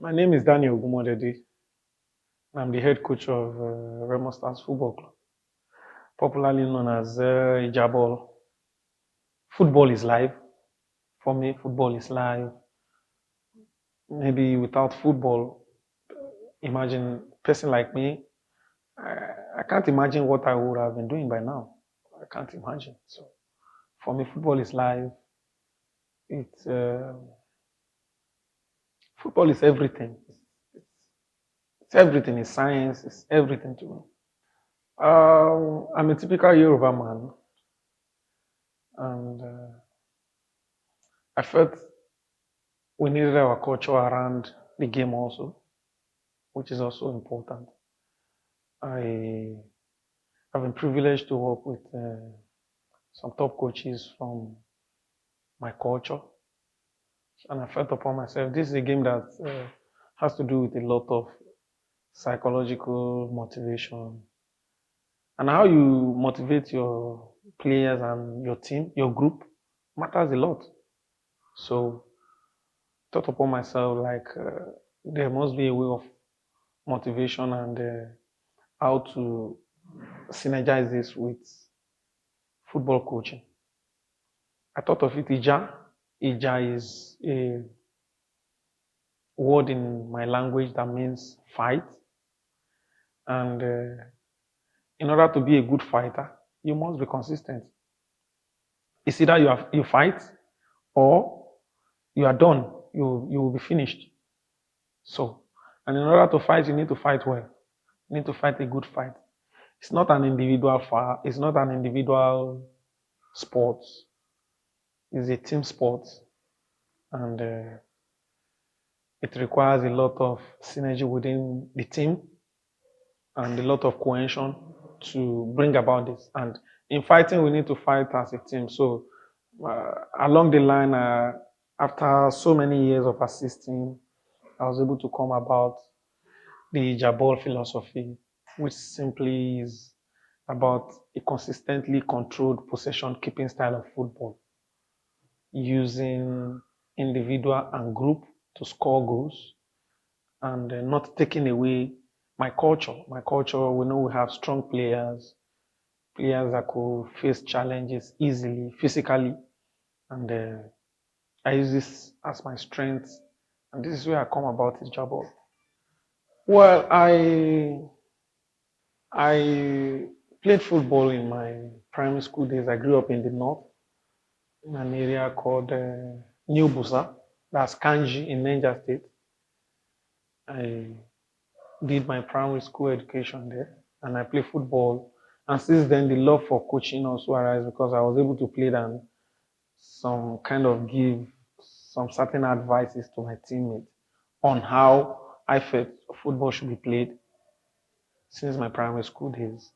My name is Daniel Ogunmodede. I'm the head coach of Remo Football Club, popularly known as jabal. Football is life. For me, football is life. Maybe without football, imagine a person like me, I can't imagine what I would have been doing by now. I can't imagine. So for me, football is life. It's football is everything. It's everything. It's science. It's everything to me. I'm a typical Yoruba man, and I felt we needed our culture around the game also, which is also important. I have been privileged to work with some top coaches from my culture, and I felt upon myself this is a game that has to do with a lot of psychological motivation and how you motivate your players and your team, your group matters a lot. So, thought upon myself like there must be a way of motivation and how to synergize this with football coaching. I thought of it Ija. Ija is a word in my language that means fight. And in order to be a good fighter, you must be consistent. It's either you fight or you are done. You will be finished. So, and in order to fight, you need to fight well. You need to fight a good fight. It's not an individual fight. It's not an individual sport. It's a team sport, and it requires a lot of synergy within the team and a lot of cohesion to bring about this. And in fighting, we need to fight as a team. So along the line, after so many years of assisting, I was able to come about the jabal philosophy, which simply is about a consistently controlled possession keeping style of football, using individual and group to score goals and not taking away my culture. My culture, we know we have strong players, players that could face challenges easily, physically, and I use this as my strength, and this is where I come about is jabal. Well, I played football in my primary school days. I grew up in the north, in an area called New Busa, that's Kanji in Niger State. I did my primary school education there and I play football. And since then, the love for coaching also arose because I was able to play and some kind of give some certain advices to my teammates on how I felt football should be played since my primary school days.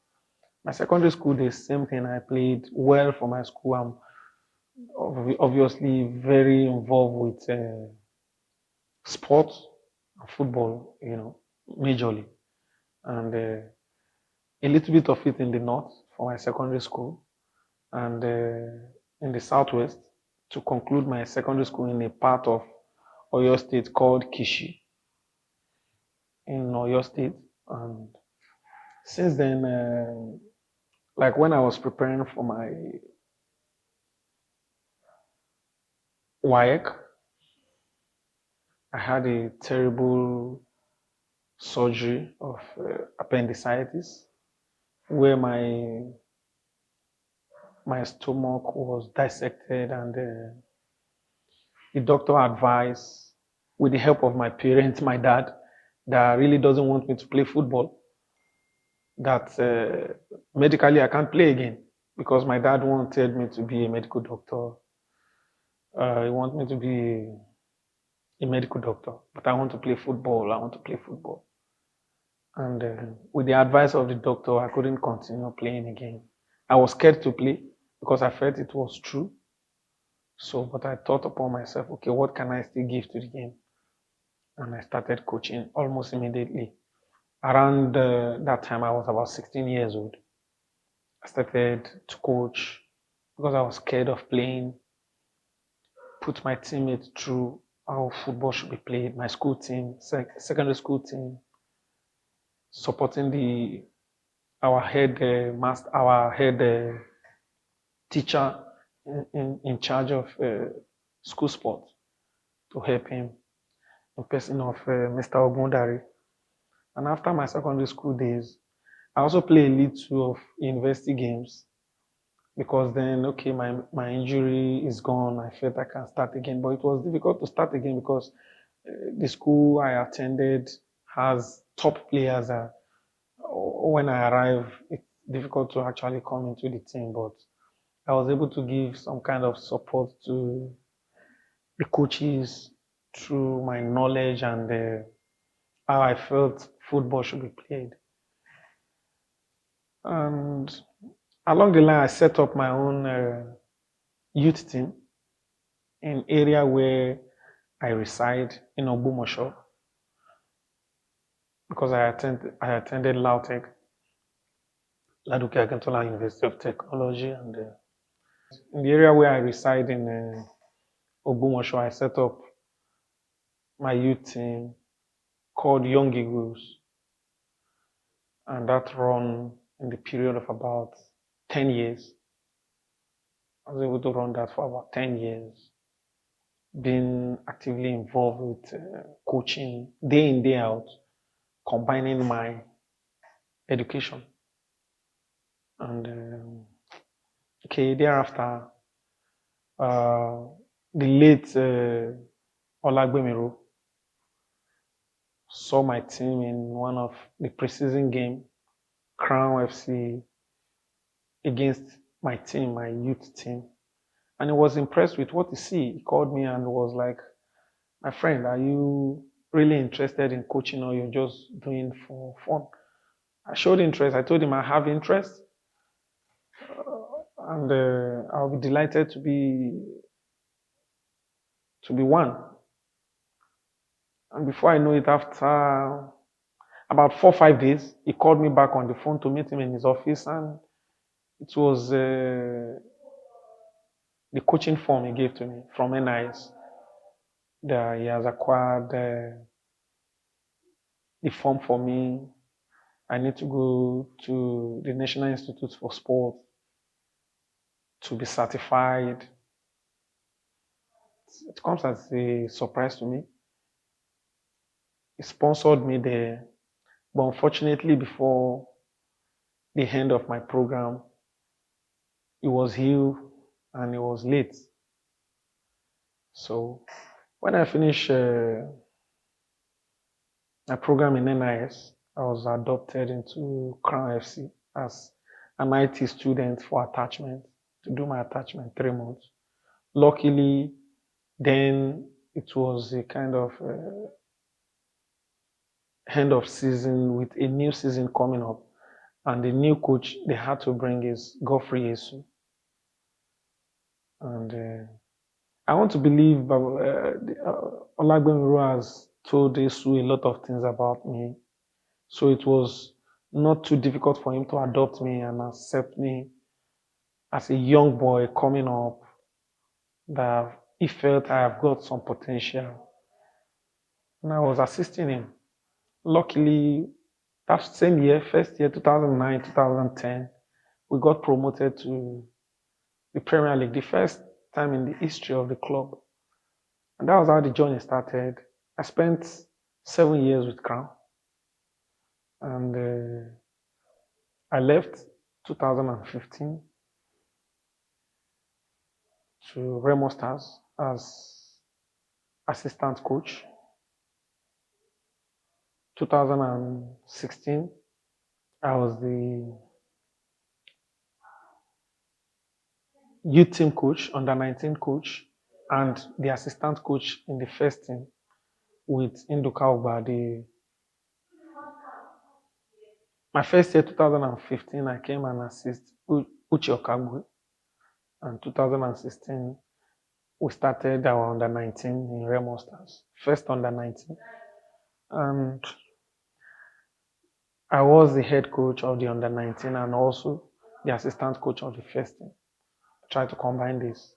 My secondary school days, same thing. I played well for my school. I'm obviously very involved with sports and football, majorly. And a little bit of it in the north for my secondary school and in the southwest to conclude my secondary school in a part of Oyo State called Kishi in Oyo State. And since then, like when I was preparing for my WAEC, I had a terrible surgery of appendicitis where my stomach was dissected and the doctor advised with the help of my parents, my dad, that really doesn't want me to play football, that medically I can't play again because my dad wanted me to be a medical doctor. He wanted me to be a medical doctor, but I want to play football. I want to play football. And with the advice of the doctor, I couldn't continue playing again. I was scared to play because I felt it was true. So, but I thought upon myself, okay, what can I still give to the game? And I started coaching almost immediately. Around that time, I was about 16 years old. I started to coach because I was scared of playing, put my teammates through how football should be played. My school team, secondary school team, supporting our head teacher in charge of school sports to help him in person of Mr. Ogunmodede. And after my secondary school days, I also play a little of university games because then, okay, my injury is gone. I felt I can start again, but it was difficult to start again because the school I attended has top players. When I arrive, it's difficult to actually come into the team, but I was able to give some kind of support to the coaches through my knowledge and how I felt football should be played. And along the line, I set up my own youth team in area where I reside in Ogunmodede because I attended Lautech, Ladoke Akintola University of Technology, and in the area where I reside in Ogunmodede, I set up my youth team called Young Eagles, and that run in the period of about 10 years. I was able to run that for about 10 years, being actively involved with coaching day in, day out, combining my education. And okay, thereafter, the late Olagbemiru saw my team in one of the preseason game, Crown FC, against my team, my youth team. And he was impressed with what he see. He called me and was like, my friend, are you really interested in coaching or you're just doing for fun? I showed interest. I told him I have interest. And I'll be delighted to be one. And before I know it, after about 4 or 5 days, he called me back on the phone to meet him in his office, and it was the coaching form he gave to me from NIS that he has acquired the form for me. I need to go to the National Institute for Sport to be certified. It comes as a surprise to me. He sponsored me there, but unfortunately, before the end of my program, he was ill and it was late. So when I finished my program in NIS, I was adopted into Crown FC as an IT student for attachment, to do my attachment 3 months. Luckily, then it was a kind of end of season with a new season coming up. And the new coach they had to bring is Godfrey Yesu. And I want to believe Olagbemiru has told Yesu a lot of things about me. So it was not too difficult for him to adopt me and accept me as a young boy coming up, that he felt I have got some potential. And I was assisting him. Luckily, that same year, first year, 2009, 2010, we got promoted to the Premier League, the first time in the history of the club. And that was how the journey started. I spent 7 years with Crown. And I left 2015 to Remo Stars as assistant coach. 2016, I was the youth team coach, under 19 coach, and the assistant coach in the first team with Nduka Ogba. My first year, 2015, I came and assist Uche Okagwe. And 2016, we started our under 19 in Remo Stars, first under 19. And I was the head coach of the under 19 and also the assistant coach of the first team. I tried to combine this.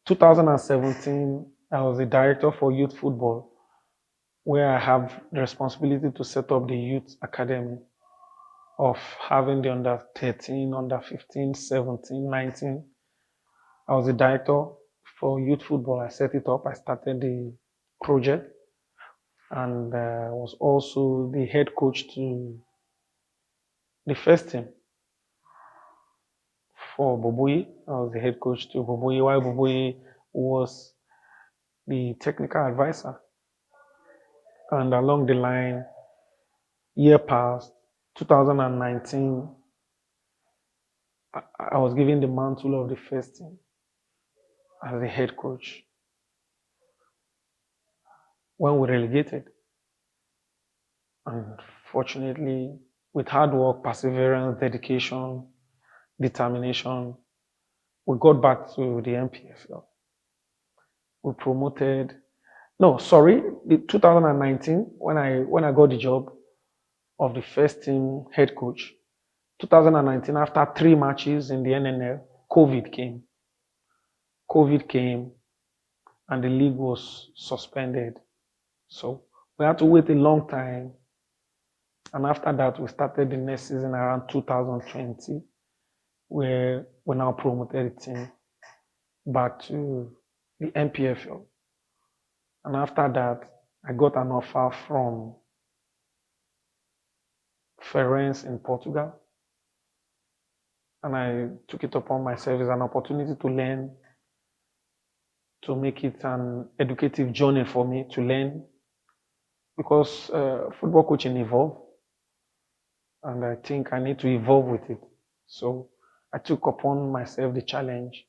2017, I was the director for youth football, where I have the responsibility to set up the youth academy of having the under 13, under 15, 17, 19. I was the director for youth football. I set it up. I started the project and was also the head coach to the first team for Boboyi. I was the head coach to Boboyi, while Boboyi was the technical advisor. And along the line, year passed, 2019, I was given the mantle of the first team as the head coach when we relegated. Unfortunately, with hard work, perseverance, dedication, determination, we got back to the NPFL. We promoted. No, sorry, the 2019 when I got the job of the first team head coach. 2019, after 3 matches in the NNL, COVID came. COVID came, and the league was suspended. So we had to wait a long time. And after that, we started the next season around 2020, where we now promoted the team back to the NPFL. And after that, I got an offer from Ferenc in Portugal. And I took it upon myself as an opportunity to learn, to make it an educative journey for me to learn, because football coaching evolves, and I think I need to evolve with it. So I took upon myself the challenge,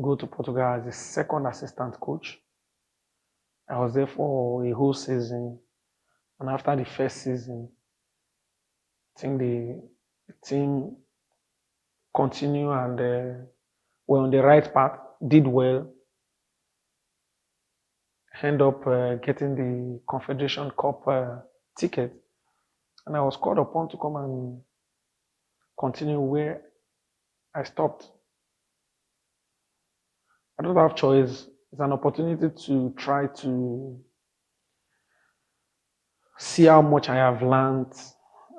go to Portugal as a second assistant coach. I was there for a whole season, and after the first season, I think the team continued and were on the right path, did well, end up getting the Confederation Cup ticket, and I was called upon to come and continue where I stopped. I don't have choice. It's an opportunity to try to see how much I have learned,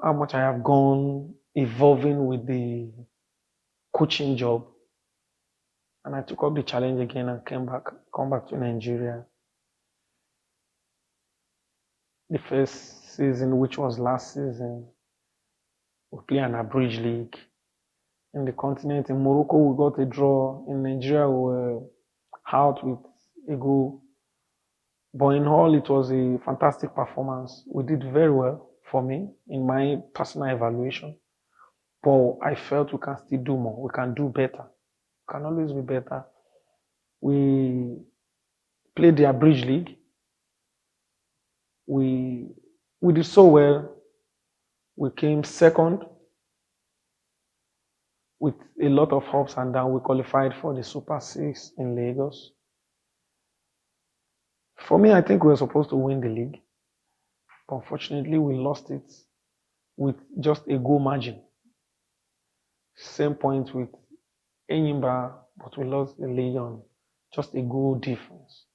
how much I have gone evolving with the coaching job. And I took up the challenge again and come back to Nigeria. The first season, which was last season, we played an abridged league. In the continent, in Morocco, we got a draw. In Nigeria, we were out with a goal. But in all, it was a fantastic performance. We did very well for me in my personal evaluation. But I felt we can still do more. We can do better. We can always be better. We played the abridged league. We did so well. We came second with a lot of ups and downs. We qualified for the Super 6 in Lagos. For me, I think we were supposed to win the league. But unfortunately, we lost it with just a goal margin. Same point with Enyimba, but we lost the league on just a goal difference.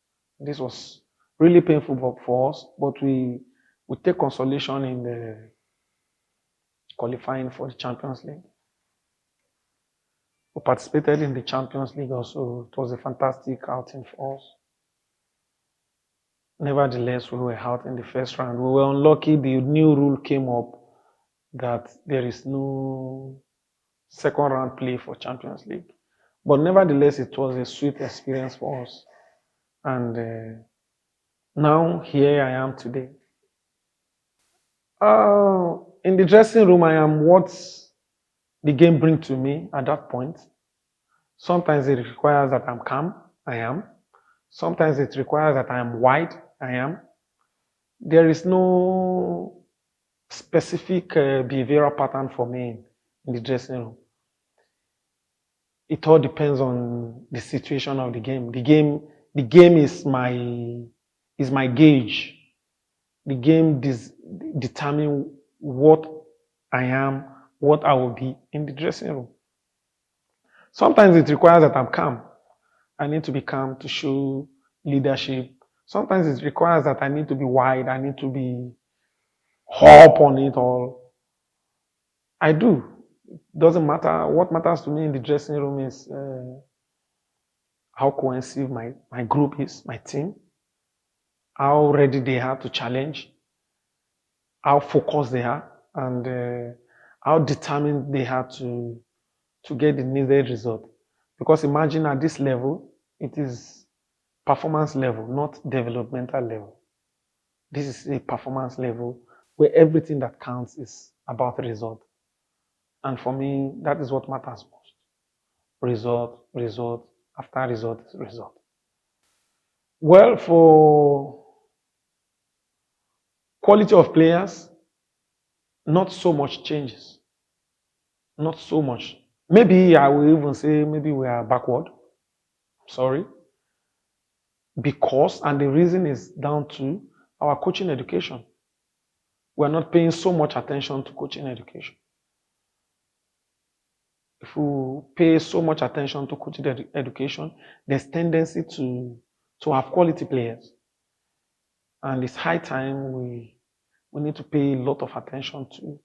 This was really painful for us, but we take consolation in the qualifying for the Champions League. We participated in the Champions League also. It was a fantastic outing for us. Nevertheless, we were out in the first round. We were unlucky. The new rule came up that there is no second round play for Champions League. But nevertheless, it was a sweet experience for us. And now here I am today. In the dressing room, I am what the game brings to me at that point. Sometimes it requires that I'm calm. I am. Sometimes it requires that I am wide. I am. There is no specific behavioral pattern for me in the dressing room. It all depends on the situation of the game. The game is my gauge. The game determines what I am, what I will be in the dressing room. Sometimes it requires that I'm calm. I need to be calm to show leadership. Sometimes it requires that I need to be wide, I need to be hop on it all. I do. Doesn't matter. What matters to me in the dressing room is how cohesive my group is, my team, how ready they are to challenge, how focused they are, and how determined they are to get the needed result. Because imagine at this level, it is performance level, not developmental level. This is a performance level where everything that counts is about result. And for me, that is what matters most. Result, result, after result is result. Well, for quality of players, not so much changes. Not so much. Maybe I will even say maybe we are backward. Sorry. Because, and the reason is down to our coaching education. We are not paying so much attention to coaching education. If we pay so much attention to coaching education, there's tendency to have quality players. And it's high time we need to pay a lot of attention to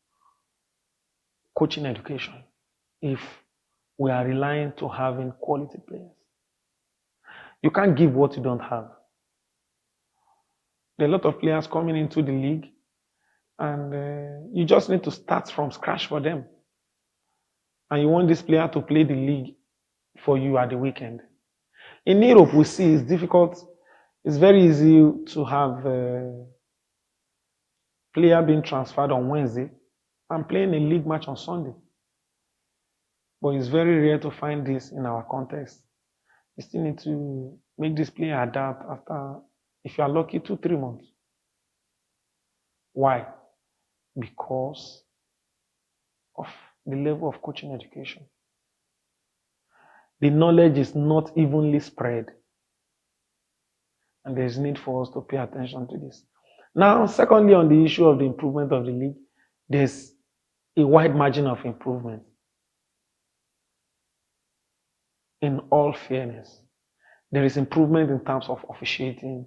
coaching education if we are relying to having quality players. You can't give what you don't have. There are a lot of players coming into the league, and you just need to start from scratch for them. And you want this player to play the league for you at the weekend. In Europe, we see it's difficult. It's very easy to have a player being transferred on Wednesday and playing a league match on Sunday. But it's very rare to find this in our context. You still need to make this player adapt after, if you are lucky, 2-3 months. Why? Because of the level of coaching education. The knowledge is not evenly spread. And there's need for us to pay attention to this. Now, secondly, on the issue of the improvement of the league, there's a wide margin of improvement. In all fairness, there is improvement in terms of officiating.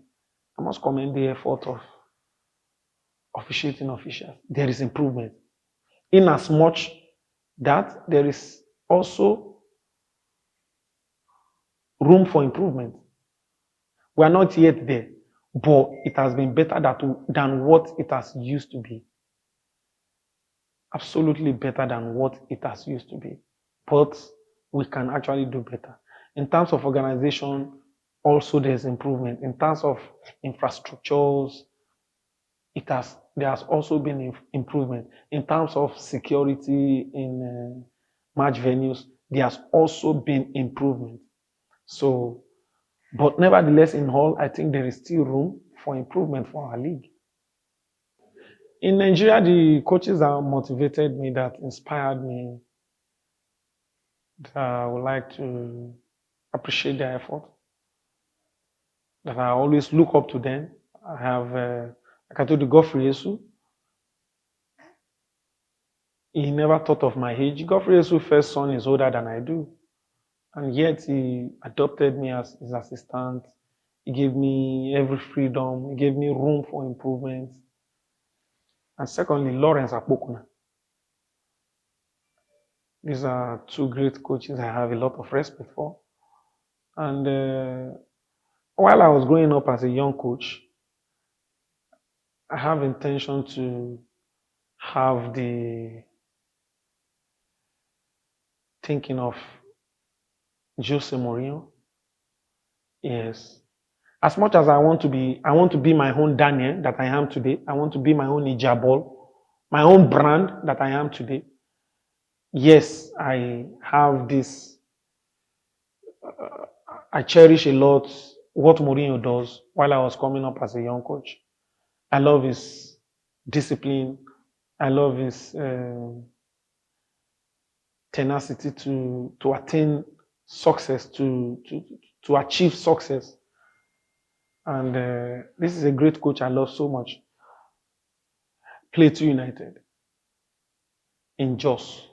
I must commend the effort of officiating officials. There is improvement. In as much that there is also room for improvement. We are not yet there, but it has been better than what it has used to be. Absolutely better than what it has used to be. But we can actually do better. In terms of organization, also there's improvement. In terms of infrastructures, there has also been improvement. In terms of security in match venues, there has also been improvement. So, but nevertheless, in all, I think there is still room for improvement for our league. In Nigeria, the coaches that motivated me, that inspired me, that I would like to appreciate their effort, that I always look up to them. I have, like I told you, Godfrey Yesu. He never thought of my age. Godfrey Yesu's first son is older than I do. And yet he adopted me as his assistant. He gave me every freedom. He gave me room for improvement. And secondly, Lawrence Akpokuna. These are two great coaches I have a lot of respect for. And while I was growing up as a young coach, I have intention to have the thinking of Jose Mourinho. Yes. As much as I want to be my own Daniel that I am today. I want to be my own jabal, my own brand that I am today. Yes, I have this. I cherish a lot what Mourinho does while I was coming up as a young coach. I love his discipline. I love his tenacity to attain success, to achieve success. And this is a great coach I love so much. Plateau United in Jos.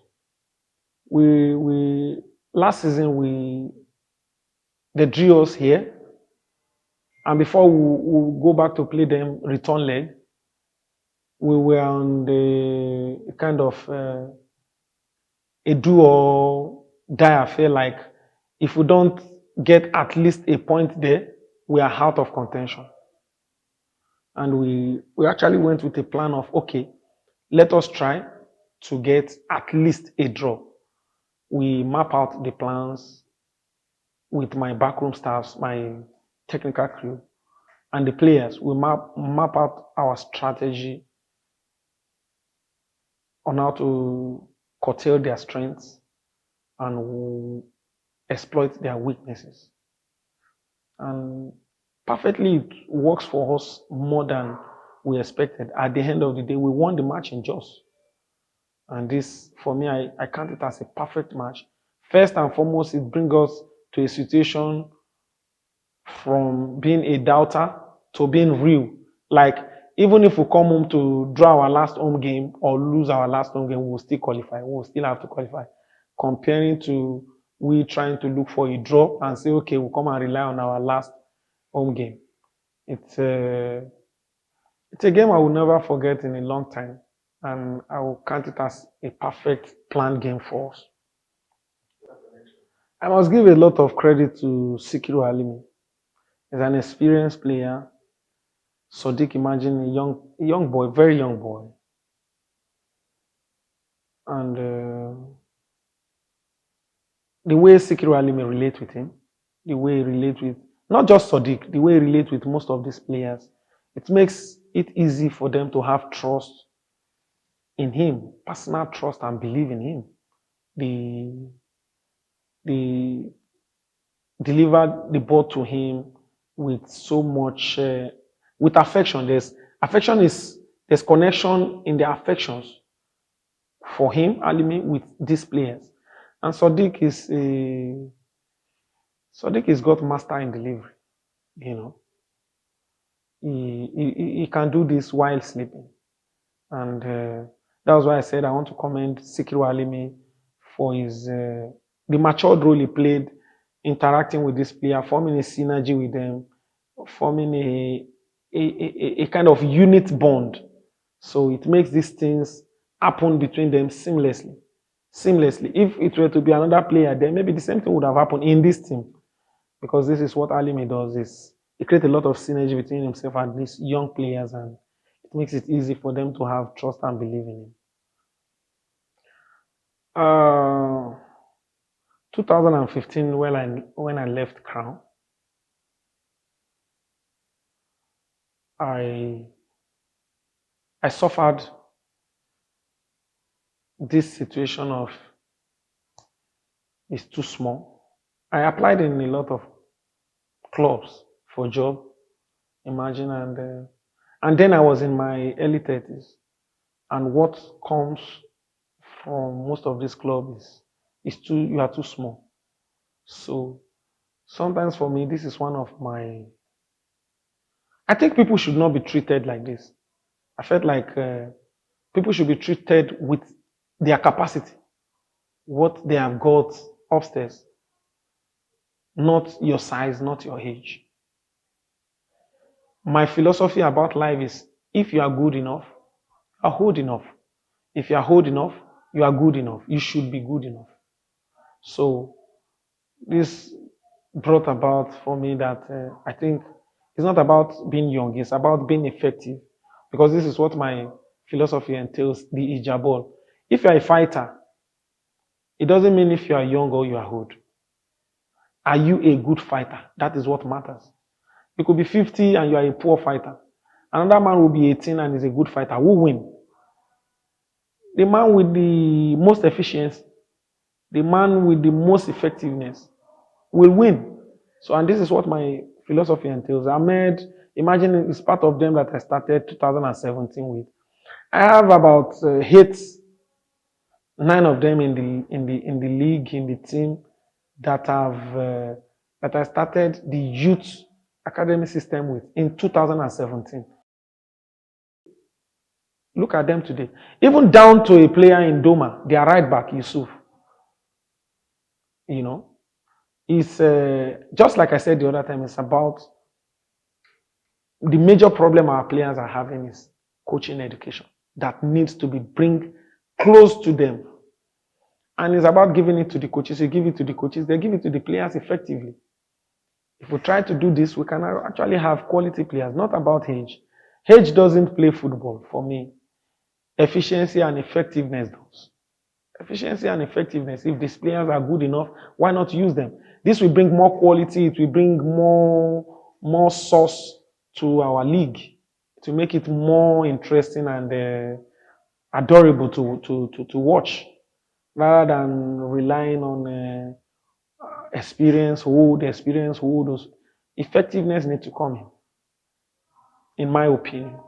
We last season they drew us here. And before we go back to play them return leg, we were on the kind of a do or die affair. Like if we don't get at least a point there, we are out of contention. And we actually went with a plan of, okay, let us try to get at least a draw. We map out the plans with my backroom staffs, my technical crew, and the players. We map out our strategy on how to curtail their strengths and exploit their weaknesses. And perfectly it works for us more than we expected. At the end of the day, we won the match in Jos. And this, for me, I count it as a perfect match. First and foremost, it brings us to a situation from being a doubter to being real. Like, even if we come home to draw our last home game or lose our last home game, we will still qualify. We will still have to qualify. Comparing to we trying to look for a draw and say, okay, we'll come and rely on our last home game. It's a game I will never forget in a long time. And I will count it as a perfect planned game for us. I must give a lot of credit to Sikiru Alimi. He's an experienced player. Sadiq, imagine a young boy, very young boy. And the way Sikiru Alimi relate with him, the way he relate with, not just Sadiq, the way he relate with most of these players, it makes it easy for them to have trust in him, personal trust and believe in him. They deliver the ball to him with so much, with affection. There's connection in the affections for him, Alimi, with these players. And Sadiq is got master in delivery. You know, he can do this while sleeping, and that was why I said I want to commend Sikiru Alimi for his the matured role he played, interacting with this player, forming a synergy with them, forming a kind of unit bond. So it makes these things happen between them seamlessly. Seamlessly. If it were to be another player, then maybe the same thing would have happened in this team. Because this is what Alimi does, is he creates a lot of synergy between himself and these young players, and it makes it easy for them to have trust and believe in him. 2015, when I left Crown, I suffered this situation of it's too small. I applied in a lot of clubs for job, imagine, and then I was in my early 30s, and what comes from most of these clubs is you are too small. So sometimes for me, this is one of my. I think people should not be treated like this. I felt like people should be treated with their capacity, what they have got upstairs, not your size, not your age. My philosophy about life is if you are good enough, you are old enough. If you are old enough, you are good enough. You should be good enough. So this brought about for me that I think it's not about being young, it's about being effective. Because this is what my philosophy entails, the jabal. If you are a fighter, it doesn't mean if you are young or you are old. Are you a good fighter? That is what matters. You could be 50 and you are a poor fighter. Another man will be 18 and is a good fighter. Who will win? The man with the most efficiency, the man with the most effectiveness will win. So, and this is what my philosophy entails. Imagine it's part of them that I started 2017 with. I have about 9 of them in the league, in the team that I started the youth academy system with in 2017. Look at them today. Even down to a player in Doma, their right back, Yusuf. You know, it's just like I said the other time, it's about The major problem our players are having is coaching education that needs to be bring close to them. And it's about giving it to the coaches. You give it to the coaches, they give it to the players effectively. If we try to do this, we can actually have quality players, not about age. Age doesn't play football for me. Efficiency and effectiveness does. Efficiency and effectiveness. If these players are good enough, why not use them? This will bring more quality. It will bring more source to our league to make it more interesting and adorable to watch, rather than relying on experience, hold. Effectiveness needs to come in my opinion.